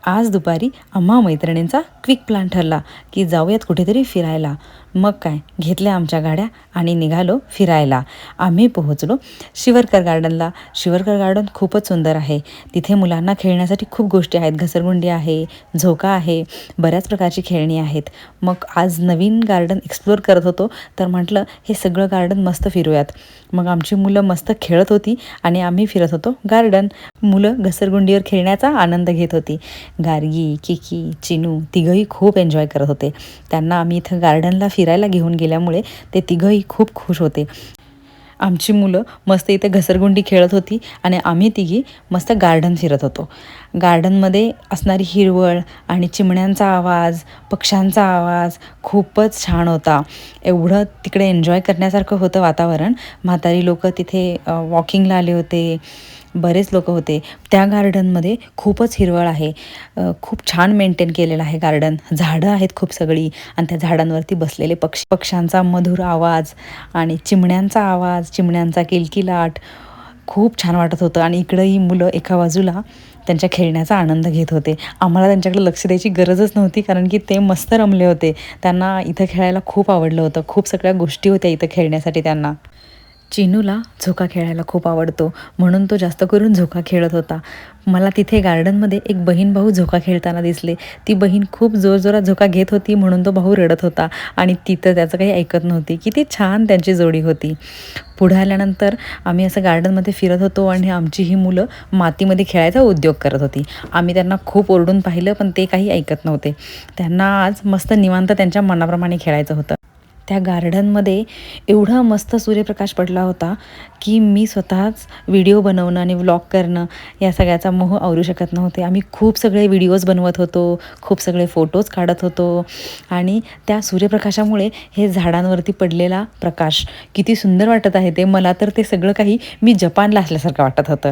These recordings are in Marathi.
आज दुपारी आम्हा मैत्रिणींचा क्विक प्लॅन ठरला की जाऊयात कुठेतरी फिरायला. मग काय, घेतल्या आमच्या गाड्या आणि निघालो फिरायला. आम्ही पोहोचलो शिवरकर गार्डनला. शिवरकर गार्डन खूपच सुंदर आहे. तिथे मुलांना खेळण्यासाठी खूप गोष्टी आहेत. घसरगुंडी आहे, झोका आहे, बऱ्याच प्रकारची खेळणी आहेत. मग आज नवीन गार्डन एक्सप्लोअर करत होतो, तर म्हटलं हे सगळं गार्डन मस्त फिरूयात. मग आमची मुलं मस्त खेळत होती आणि आम्ही फिरत होतो गार्डन. मुलं घसरगुंडीवर खेळण्याचा आनंद घेत होती. गार्गी, किकी, चिनू तिघंही खूप एन्जॉय करत होते. त्यांना आम्ही इथं गार्डनला फिरायला घेऊन गेल्यामुळे ते तिघंही खूप खुश होते. आमची मुलं मस्त इथे घसरगुंडी खेळत होती आणि आम्ही तिघी मस्त गार्डन फिरत होतो. गार्डनमध्ये असणारी हिरवळ आणि चिमण्यांचा आवाज, पक्ष्यांचा आवाज खूपच छान होता. एवढं तिकडे एन्जॉय करण्यासारखं होतं वातावरण. म्हातारी लोकं तिथे वॉकिंगला आले होते, बरेच लोक होते. त्या गार्डनमध्ये खूपच हिरवळ आहे. खूप छान मेंटेन केलेलं आहे गार्डन. झाडं आहेत खूप सगळी आणि त्या झाडांवरती बसलेले पक्ष्यांचा मधुर आवाज आणि चिमण्यांचा आवाज, चिमण्यांचा किलकिलाट खूप छान वाटत होतं. आणि इकडंही मुलं एका बाजूला त्यांच्या खेळण्याचा आनंद घेत होते. आम्हाला त्यांच्याकडे लक्ष द्यायची गरजच नव्हती, कारण की ते मस्त रमले होते. त्यांना इथं खेळायला खूप आवडलं होतं. खूप सगळ्या गोष्टी होत्या इथं खेळण्यासाठी त्यांना. चिनूला झोका खेळायला खूप आवडतो, म्हणून तो जास्त करून झोका खेळत होता. मला तिथे गार्डनमध्ये एक बहीण भाऊ झोका खेळताना दिसले. ती बहीण खूप जोरजोरात झोका घेत होती, म्हणून तो भाऊ रडत होता आणि ती तर त्याचं काही ऐकत नव्हती. किती छान त्यांची जोडी होती. पुढे आल्यानंतर आम्ही असं गार्डनमध्ये फिरत होतो आणि आमची ही मुलं मातीमध्ये खेळायचा उद्योग करत होती. आम्ही त्यांना खूप ओरडून पाहिलं, पण ते काही ऐकत नव्हते. त्यांना आज मस्त निवांत त्यांच्या मनाप्रमाणे खेळायचं होतं. त्या गार्डनमध्ये एवढा मस्त सूर्यप्रकाश पडला होता की मी स्वतःच व्हिडिओ बनवणं आणि व्लॉग करणं या सगळ्याचा मोह आवरू शकत नव्हते. आम्ही खूप सगळे व्हिडिओज बनवत होतो, खूप सगळे फोटोज काढत होतो आणि त्या सूर्यप्रकाशामुळे हे झाडांवरती पडलेला प्रकाश किती सुंदर वाटत आहे ते. मला तर ते सगळं काही मी जपानला असल्यासारखं वाटत होतं.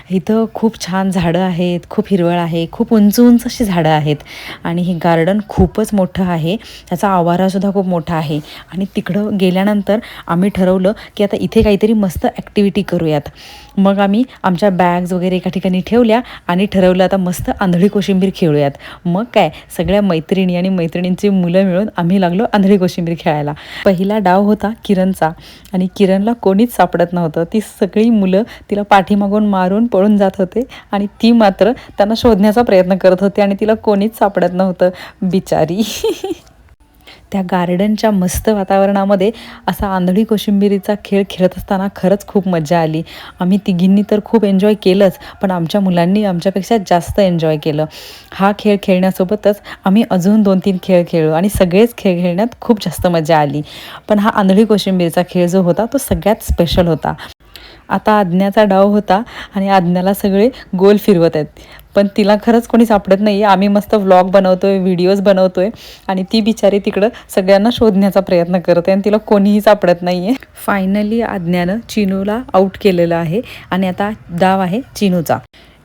इथं खूप छान झाडं आहेत, खूप हिरवळ आहे, खूप उंच उंच अशी झाडं आहेत आणि हे गार्डन खूपच मोठं आहे. त्याचा आवारासुद्धा खूप मोठा आहे. आणि तिकडं गेल्यानंतर आम्ही ठरवलं की आता इथे काहीतरी मस्त ॲक्टिव्हिटी करूयात. मग आम्ही आमच्या बॅग्स वगैरे एका ठिकाणी ठेवल्या आणि ठरवलं आता मस्त आंधळी कोशिंबीर खेळूयात. मग काय, सगळ्या मैत्रिणी आणि मैत्रिणींची मुलं मिळून आम्ही लागलो आंधळी कोशिंबीर खेळायला. पहिला डाव होता किरणचा आणि किरणला कोणीच सापडत नव्हतं. ती सगळी मुलं तिला पाठीमागून मारून पळून जात होते आणि ती मात्र त्यांना शोधण्याचा प्रयत्न करत होती आणि तिला कोणीच सापडत नव्हतं, बिचारी. त्या गार्डनच्या मस्त वातावरणामध्ये असा आंधळी कोशिंबिरीचा खेळ खेळत असताना खरंच खूप मजा आली. आम्ही तिघींनी तर खूप एन्जॉय केलंच, पण आमच्या मुलांनी आमच्यापेक्षा जास्त एन्जॉय केलं. हा खेळ खेळण्यासोबतच आम्ही अजून 2-3 खेळ खेळलो आणि सगळेच खेळ खेळण्यात खूप जास्त मजा आली. पण हा आंधळी कोशिंबीरचा खेळ जो होता तो सगळ्यात स्पेशल होता. आता आज्ञाचा डाव होता आणि आज्ञाला सगळे गोल फिरवत आहेत, पण तिला खरंच कोणी सापडत नाही आहे. आम्ही मस्त व्लॉग बनवतोय, व्हिडिओज बनवतोय आणि ती बिचारी तिकडं सगळ्यांना शोधण्याचा प्रयत्न करते आणि तिला कोणीही सापडत नाही आहे. फायनली आज्ञानं चिनूला आऊट केलेलं आहे आणि आता डाव आहे चिनूचा.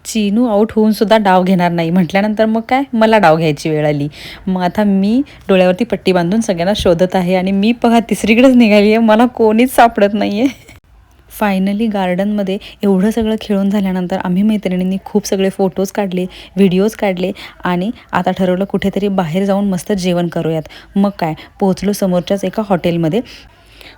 चिनू आऊट होऊन सुद्धा डाव घेणार नाही म्हटल्यानंतर मग काय, मला डाव घ्यायची वेळ आली. मग आता मी डोळ्यावरती पट्टी बांधून सगळ्यांना शोधत आहे आणि मी बघा तिसरीकडेच निघाली आहे. मला कोणीच सापडत नाही आहे. फायनली गार्डनमध्ये एवढं सगळं खेळून झाल्यानंतर आम्ही मैत्रिणींनी खूप सगळे फोटोज काढले, व्हिडिओज काढले आणि आता ठरवलं कुठेतरी बाहेर जाऊन मस्त जेवण करूयात. मग काय, पोहोचलो समोरच्याच एका हॉटेलमध्ये.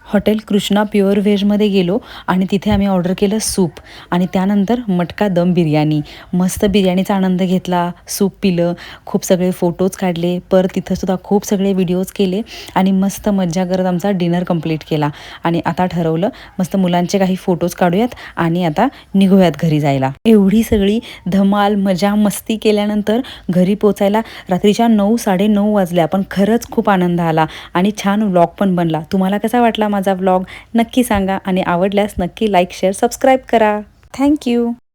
हॉटेल कृष्णा प्युअर व्हेजमध्ये गेलो आणि तिथे आम्ही ऑर्डर केलं सूप आणि त्यानंतर मटका दम बिर्याणी. मस्त बिर्याणीचा आनंद घेतला, सूप पिलं, खूप सगळे फोटोज काढले, परत तिथंसुद्धा खूप सगळे व्हिडिओज केले आणि मस्त मज्जा करत आमचा डिनर कंप्लीट केला. आणि आता ठरवलं मस्त मुलांचे काही फोटोज काढूयात आणि आता निघूयात घरी जायला. एवढी सगळी धमाल मजा मस्ती केल्यानंतर घरी पोचायला रात्रीच्या 9-9:30 वाजल्या. पण खरंच खूप आनंद आला आणि छान व्लॉग पण बनला. तुम्हाला कसा वाटला माझा व्लॉग नक्की सांगा आणि आवडल्यास नक्की लाईक, शेअर, सबस्क्राईब करा. थँक्यू.